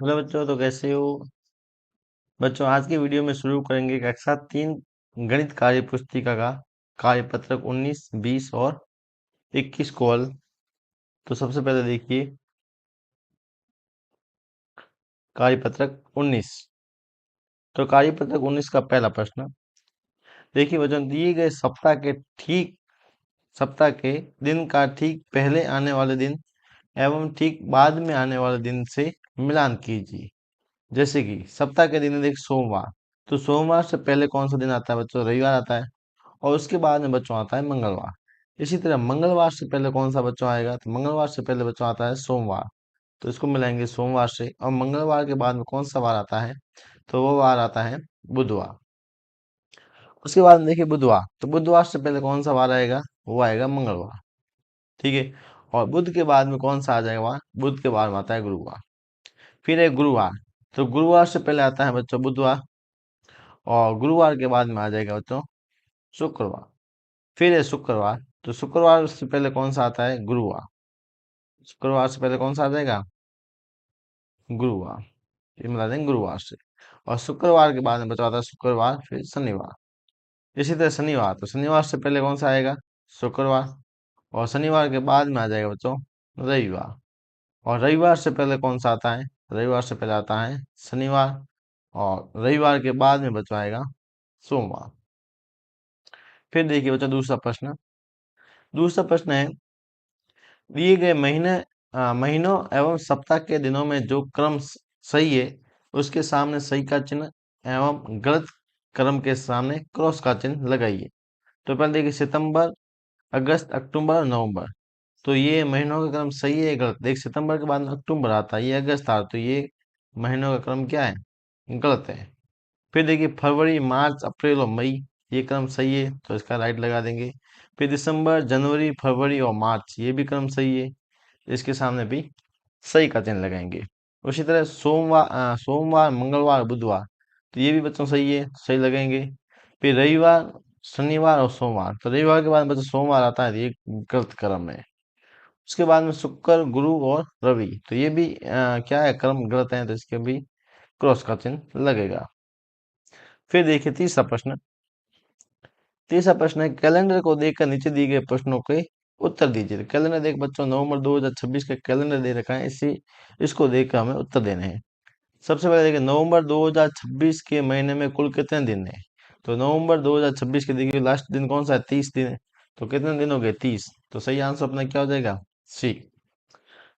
Hello बच्चों, तो कैसे हो बच्चों। आज की वीडियो में शुरू करेंगे कक्षा 3 गणित कार्य पुस्तिका का कार्यपत्रक 19, 20 और 21 को हल। तो सबसे पहले देखिए कार्यपत्रक 19। तो कार्यपत्रक 19 का पहला प्रश्न देखिए बच्चों, दिए गए सप्ताह के दिन का ठीक पहले आने वाले दिन एवं ठीक बाद में आने वाले दिन से मिलान कीजिए। जैसे कि सप्ताह के दिन है देख सोमवार, तो सोमवार से पहले कौन सा दिन आता है बच्चों? रविवार आता है। और उसके बाद में बच्चों आता है मंगलवार। इसी तरह मंगलवार से पहले कौन सा बच्चों आएगा? तो मंगलवार से पहले बच्चों आता है सोमवार। तो इसको मिलाएंगे सोमवार से। और मंगलवार के बाद में कौन सा वार आता है? तो वो वार आता है बुधवार। उसके बाद में देखिए बुधवार, तो बुधवार से पहले कौन सा वार आएगा? वो आएगा मंगलवार। ठीक है। और बुध के बाद में कौन सा आ जाएगा वार? बुध के बाद में आता है गुरुवार। फिर है गुरुवार, तो गुरुवार से पहले आता है बच्चों बुधवार। और गुरुवार के बाद में आ जाएगा बच्चों शुक्रवार। फिर है शुक्रवार, तो शुक्रवार से पहले कौन सा आता है? गुरुवार। शुक्रवार से पहले कौन सा आ जाएगा? गुरुवार। ये मिला देंगे गुरुवार से। और शुक्रवार के बाद में बचा होता है शुक्रवार, फिर शनिवार। इसी तरह शनिवार, तो शनिवार से पहले कौन सा आएगा? शुक्रवार। और शनिवार के बाद में आ जाएगा बच्चों रविवार। और रविवार से पहले कौन सा आता है? रविवार से पहले आता है शनिवार। और रविवार के बाद में बचा आएगा सोमवार। फिर देखिए बच्चों दूसरा प्रश्न। दूसरा प्रश्न है, दिए गए महीनों एवं सप्ताह के दिनों में जो क्रम सही है उसके सामने सही का चिन्ह एवं गलत क्रम के सामने क्रॉस का चिन्ह लगाइए। तो पहले देखिए सितंबर, अगस्त, अक्टूबर और नवंबर। तो ये महीनों का क्रम सही है गलत? देख सितंबर के बाद में अक्टूबर आता है, ये अगस्त आता है, तो ये महीनों का क्रम क्या है? गलत है। फिर देखिए फरवरी, मार्च, अप्रैल और मई, ये क्रम सही है तो इसका राइट लगा देंगे। फिर दिसंबर, जनवरी, फरवरी और मार्च, ये भी क्रम सही है, इसके सामने भी सही का चिन्ह लगाएंगे। उसी तरह सोमवार, मंगलवार, बुधवार, तो ये भी बच्चों सही है, सही लगेंगे। फिर रविवार, शनिवार और सोमवार, तो रविवार के बाद बच्चों सोमवार आता है, तो ये गलत क्रम है। उसके बाद में शुक्र, गुरु और रवि, तो ये भी क्या है? क्रम गलत है, तो इसके भी क्रॉस का चिन्ह लगेगा। फिर देखिए तीसरा प्रश्न है, कैलेंडर को देखकर नीचे दिए गए प्रश्नों के उत्तर दीजिए। तो कैलेंडर देख बच्चों, नवंबर 2026 का कैलेंडर दे रखा है, इसी इसको देखकर हमें उत्तर देने हैं। सबसे पहले देखिए नवंबर 2026 के महीने में कुल कितने दिन है? तो नवंबर 2026 के देखिए लास्ट दिन कौन सा है? 30 दिन है। तो कितने दिन हो गए? 30। तो सही आंसर अपना क्या हो जाएगा? सी।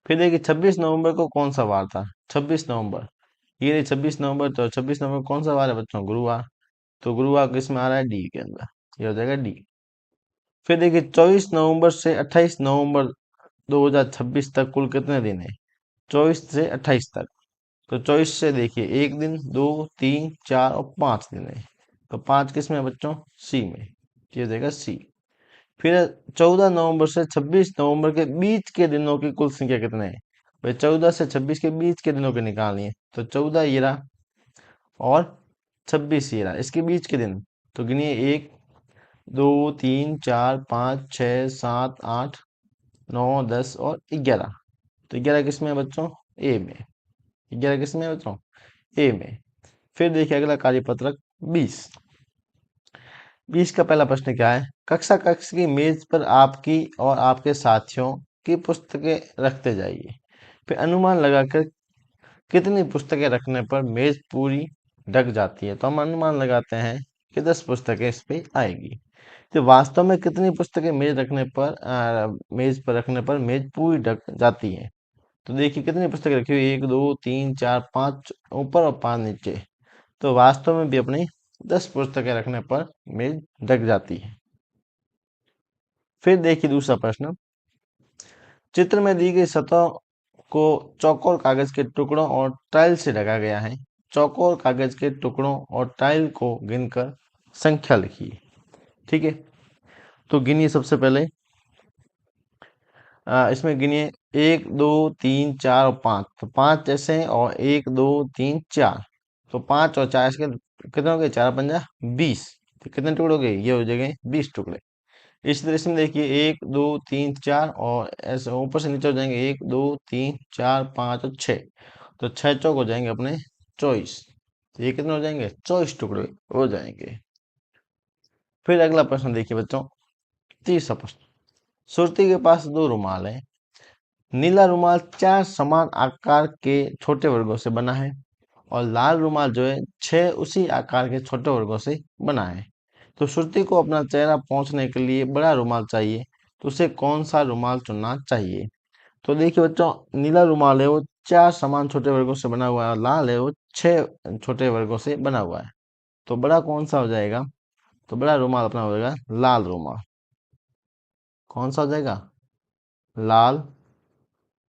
फिर देखिए 26 नवंबर को कौन सा वार था? 26 नवंबर, ये रही 26 नवंबर। तो 26 नवंबर कौन सा वार है बच्चों? गुरुवार। तो गुरुवार किस में आ रहा है? डी के अंदर, ये हो जाएगा डी। फिर देखिए 24 नवंबर से 28 नवंबर 2026 तक कुल कितने दिन है? 24 से 28 तक। तो 24 से देखिए एक दिन, दो, तीन, चार और 5 दिन है। तो 5 किस में है बच्चों? सी में, ये हो जाएगा सी। फिर 14 नवंबर से 26 नवंबर के बीच के दिनों की कुल संख्या कितने है? भाई 14 से 26 के बीच के दिनों के निकालनी है। तो 14 ये रहा और 26 ये रहा, इसके बीच के दिन। तो गिनिए, एक, दो, तीन, चार, पाँच, छः, सात, आठ, 9, 10 और 11। तो 11 किस में है बच्चों? ए में। 11 किस में है बच्चों? ए में। फिर देखिए अगला कार्यपत्रक 20। 20 का पहला प्रश्न क्या है? कक्षा की मेज पर आपकी और आपके साथियों की पुस्तकें रखते जाइए। फिर अनुमान लगाकर कितनी पुस्तकें रखने पर मेज पूरी ढक जाती है? तो हम अनुमान लगाते हैं कि 10 पुस्तकें इस पे आएगी। तो वास्तव में कितनी पुस्तकें मेज पर रखने पर मेज पूरी ढक जाती है? तो देखिए कितनी पुस्तकें रखी हुई? एक, दो, तीन, चार, पांच ऊपर और 5 नीचे। तो वास्तव में भी अपनी 10 पुस्तकें रखने पर मेज ढक जाती है। फिर देखिए दूसरा प्रश्न, चित्र में दी गई सतह को चौकोर कागज के टुकड़ों और टाइल से ढका गया है। चौकोर कागज के टुकड़ों और टाइल को गिनकर संख्या लिखिए। ठीक है, तो गिनिए सबसे पहले। इसमें गिनिए, एक, दो, तीन, चार और 5। तो 5 जैसे हैं, और एक, दो, तीन, चार। तो 5 और 4 इसके कितने हो गए? 4 पंजा 20। तो कितने टुकड़े हो गए? ये हो जाएंगे 20 टुकड़े। इसी तरह इसमें देखिए, एक, दो, तीन, चार और ऐसे ऊपर से नीचे हो जाएंगे, एक, दो, तीन, चार, 5 और 6। तो 6 चौक हो जाएंगे अपने 24। तो ये कितने हो जाएंगे? 24 टुकड़े हो जाएंगे। फिर अगला प्रश्न देखिए बच्चों, तीसरा प्रश्न। सुरती के पास दो रुमाल है। नीला रुमाल 4 समान आकार के छोटे वर्गों से बना है और लाल रुमाल जो है 6 उसी आकार के छोटे वर्गों से बना है। तो श्रुति को अपना चेहरा पहुंचने के लिए बड़ा रुमाल चाहिए, तो उसे कौन सा रुमाल चुनना चाहिए? तो देखिए बच्चों, नीला रुमाल है वो 4 समान छोटे वर्गों से बना हुआ है और लाल है वो 6 छोटे वर्गों से बना हुआ है। तो बड़ा कौन सा हो जाएगा? तो बड़ा रुमाल अपना हो जाएगा लाल रुमाल। कौन सा हो जाएगा? लाल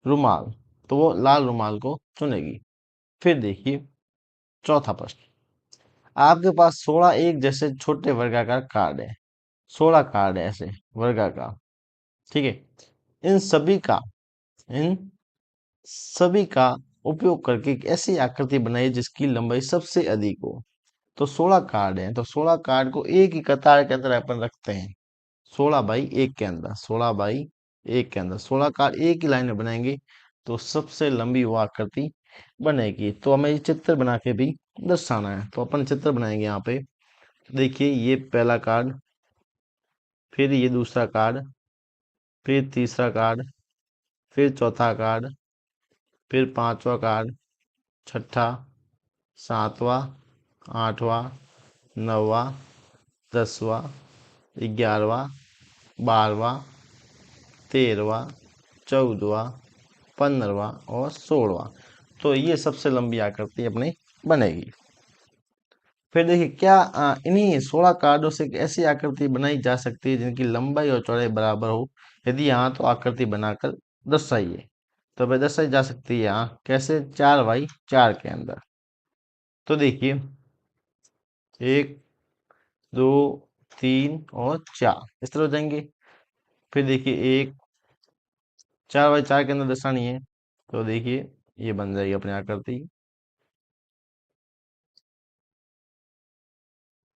रुमाल। तो वो लाल रुमाल को चुनेगी। फिर देखिए चौथा प्रश्न। आपके पास 16 एक जैसे छोटे वर्गाकार कार्ड है। 16 कार्ड है ऐसे वर्गाकार, ठीक है। इन सभी का उपयोग करके एक ऐसी आकृति बनाइए जिसकी लंबाई सबसे अधिक हो। तो 16 कार्ड हैं, तो 16 कार्ड को एक ही कतार के अंदर अपन रखते हैं। 16 बाई 1 के अंदर, 16 बाई 1 के अंदर 16 कार्ड एक ही लाइन में बनाएंगे, तो सबसे लंबी वो आकृति बनेगी। तो हमें ये चित्र बना के भी दर्शाना है, तो अपन चित्र बनाएंगे यहाँ पे। देखिए ये पहला कार्ड, फिर ये दूसरा कार्ड, फिर तीसरा कार्ड, फिर चौथा कार्ड, फिर पांचवा कार्ड, छठा, सातवां, आठवां, नौवां, 10वां, 11वां, 12वां, 13वां, 14वां, 15वां और 16वां। तो ये सबसे लंबी आकृति अपनी बनेगी। फिर देखिए क्या इन्हीं 16 कार्डों से एक ऐसी आकृति बनाई जा सकती है जिनकी लंबाई और चौड़ाई बराबर हो? यदि हाँ तो आकृति बनाकर दर्शाइए। तो वह दर्शाई जा सकती है यहाँ कैसे? 4 बाई 4 के अंदर। तो देखिए 1, 2, 3 और 4 इस तरह हो जाएंगे। फिर देखिए 4 बाई 4 के अंदर दर्शानी है, तो देखिए ये बन जाएगी अपनी आकृति।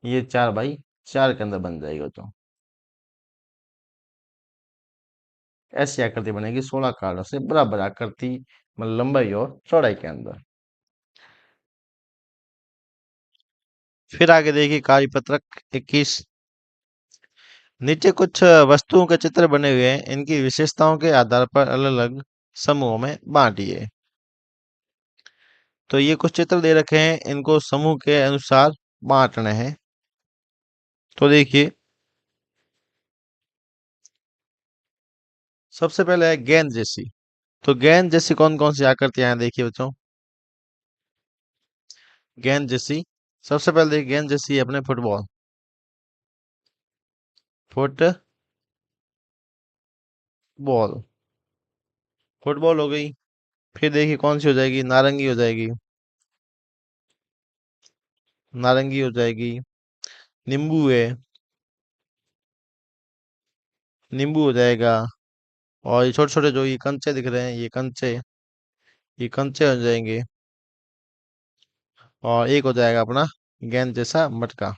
ये 4 बाई 4 के अंदर बन जाएगी तो ऐसी आकृति बनेगी 16 कार्डों से बराबर आकृति, मतलब लंबाई और चौड़ाई के अंदर। फिर आगे देखिए कार्यपत्रक 21। नीचे कुछ वस्तुओं के चित्र बने हुए हैं, इनकी विशेषताओं के आधार पर अलग अलग समूहों में बांटिए। तो ये कुछ चित्र दे रखे हैं, इनको समूह के अनुसार बांटने हैं। तो देखिए सबसे पहले है गेंद जैसी। तो गेंद जैसी कौन कौन सी आकृतियां हैं देखिए बच्चों। गेंद जैसी, सबसे पहले देखिए गेंद जैसी है अपने फुटबॉल। फुटबॉल, फुटबॉल हो गई। फिर देखिए कौन सी हो जाएगी? नारंगी हो जाएगी। नारंगी हो जाएगी। नींबू है, नींबू हो जाएगा। और ये छोटे छोटे जो ये कंचे दिख रहे हैं, ये कंचे हो जाएंगे। और एक हो जाएगा अपना गेंद जैसा मटका।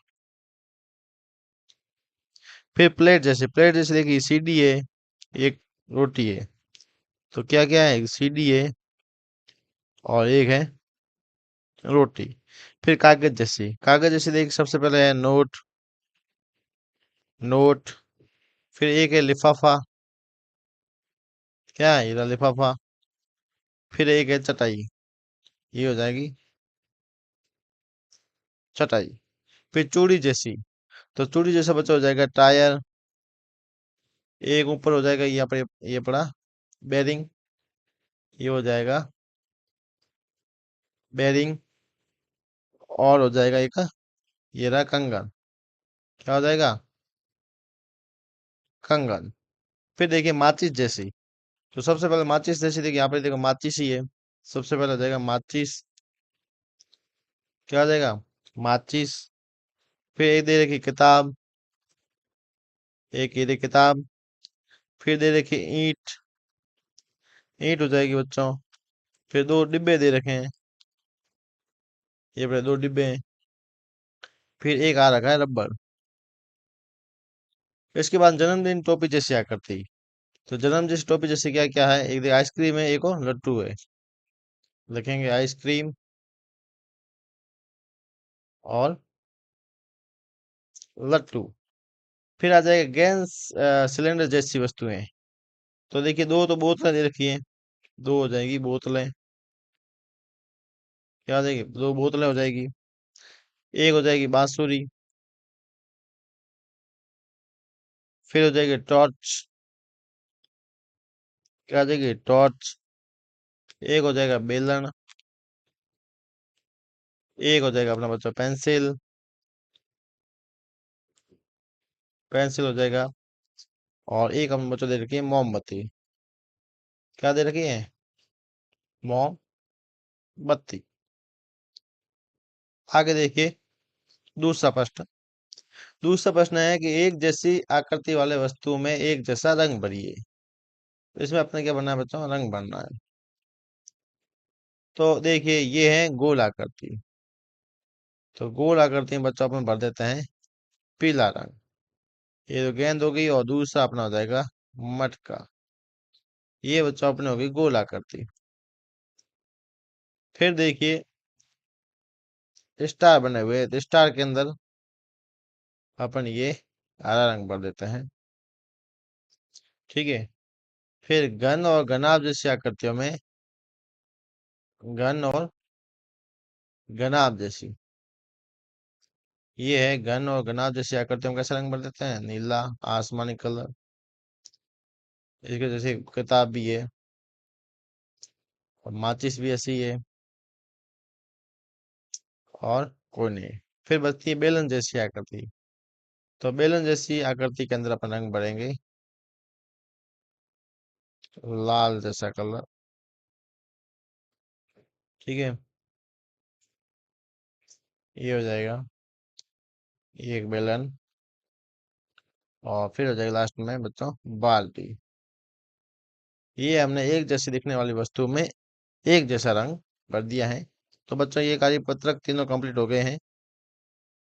फिर प्लेट जैसे देखिए सीढ़ी है, एक रोटी है। तो क्या क्या है? सीढ़ी है और एक है रोटी। फिर कागज जैसे देखिए सबसे पहले है नोट, नोट। फिर एक है लिफाफा। क्या है? ये लिफाफा। फिर एक है चटाई। ये हो जाएगी चटाई। फिर चूड़ी जैसी, तो चूड़ी जैसा बच्चा हो जाएगा टायर। एक ऊपर हो जाएगा यहाँ पर, ये पड़ा बेरिंग। ये हो जाएगा बेरिंग। और हो जाएगा एक, ये रहा कंगन। क्या हो जाएगा? कंगन। फिर देखिए माचिस जैसी। तो सबसे पहले माचिस जैसी देखिए यहाँ पे देखो माचिस ही है। सबसे पहले हो जाएगा माचिस। क्या हो जाएगा? माचिस। फिर एक दे रखी किताब। एक ये देखिए किताब। फिर दे रखी ईंट। ईंट हो जाएगी बच्चों। फिर दो डिब्बे दे रखे हैं। ये बड़े दो डिब्बे हैं। फिर एक आ रखा है रबर। इसके बाद जन्मदिन टोपी जैसी आकृति। तो जन्म जैसी टोपी जैसे क्या क्या है? एक आइसक्रीम है, एक और लट्टू है। लिखेंगे आइसक्रीम और लट्टू। फिर आ जाएगा गैस सिलेंडर जैसी वस्तुएं। तो देखिए, दो तो बोतलें दे रखी हैं, दो हो जाएगी बोतलें। क्या हो जाएगी? दो बोतलें हो जाएगी। एक हो जाएगी बांसुरी। फिर हो जाएगी टॉर्च। क्या हो जाएगी? टॉर्च। एक हो जाएगा बेलन। एक हो जाएगा अपना बच्चा पेंसिल। पेंसिल हो जाएगा। और एक हम बच्चों दे रखी है मोमबत्ती। क्या दे रखी है? मोमबत्ती। आगे देखिए, दूसरा प्रश्न। दूसरा प्रश्न है कि एक जैसी आकृति वाले वस्तु में एक जैसा रंग भरिए। तो इसमें अपने क्या बनना है बच्चों? रंग भरना है। तो देखिए, ये है गोल आकृति। तो गोल आकृति में बच्चों अपन भर देते हैं पीला रंग। ये तो गेंद हो गई, और दूसरा अपना हो जाएगा मटका। ये बच्चों अपने हो गई गोल आकृति। फिर देखिए, स्टार बने हुए हैं, तो स्टार के अंदर अपन ये हरा रंग भर देते हैं। ठीक है। फिर घन और घनाभ जैसी आकृतियों में घन और घनाभ जैसी, ये है घन और घनाभ जैसी आकृतियों में कैसा रंग भर देते हैं? नीला, आसमानी कलर। इसके जैसे किताब भी है, और माचिस भी ऐसी है, और कोई नहीं। फिर बचती है बेलन जैसी आकृति। तो बेलन जैसी आकृति के अंदर अपन रंग भरेंगे लाल जैसा कलर। ठीक है। ये हो जाएगा एक बेलन। और फिर हो जाएगा लास्ट में बच्चों बाल्टी। ये हमने एक जैसी दिखने वाली वस्तु में एक जैसा रंग भर दिया है। तो बच्चों, ये कार्यपत्रक तीनों कंप्लीट हो गए हैं।